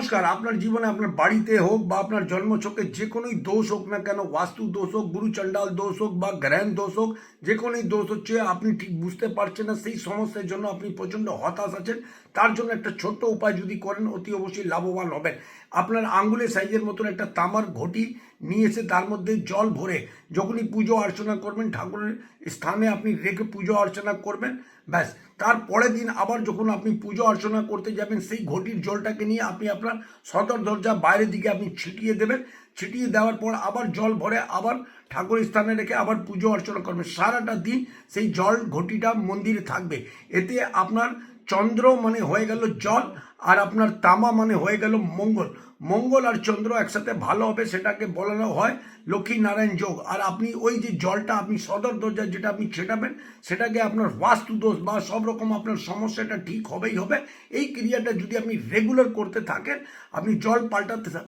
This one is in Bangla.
নমস্কার। আপনার জীবনে আপনার বাড়িতে হোক বা আপনার জন্মছকে যে কোনোই দোষ হোক না কেন, বাস্তু দোষ হোক, গুরু চণ্ডাল দোষ হোক বা গ্রহণ দোষ হোক, যে কোনোই দোষ হচ্ছে, আপনি ঠিক বুঝতে পারছেন না, সেই সমস্যার জন্য আপনি প্রচণ্ড হতাশ আছেন। তার জন্য একটা ছোট্ট উপায় যদি করেন, অতি অবশ্যই লাভবান হবেন। আপনার আঙ্গুলের সাইজের মতন একটা তামার ঘটি নিয়ে এসে তার মধ্যে জল ভরে যখনই পুজো অর্চনা করবেন, ঠাকুরের স্থানে আপনি রেখে পুজো অর্চনা করবেন, ব্যাস। তার পরের দিন আবার যখন আপনি পুজো অর্চনা করতে যাবেন, সেই ঘটির জলটাকে নিয়ে আপনি আপনার সদর দরজা বাইরের দিকে আপনি ছিটিয়ে দেবেন। ছিটিয়ে দেওয়ার পর আবার জল ভরে আবার ঠাকুরের স্থানে রেখে আবার পুজো অর্চনা করবেন। সারাটা দিন সেই জল ঘটিটা মন্দিরে থাকবে। এতে আপনার চন্দ্র মানে হয়ে গেল জল, আর আপনার তামা মানে হয়ে গেল মঙ্গল। মঙ্গল আর চন্দ্র একসাথে ভালো হবে, সেটাকে বলানো হয় লক্ষ্মী নারায়ণ যোগ। আর আপনি ওই যে জলটা আপনি সদর দরজায় যেটা আপনি ছেটাবেন, সেটাকে আপনার বাস্তু দোষ বা সব রকম আপনার সমস্যাটা ঠিক হবেই হবে। এই ক্রিয়াটা যদি আপনি রেগুলার করতে থাকেন, আপনি জল পাল্টাতে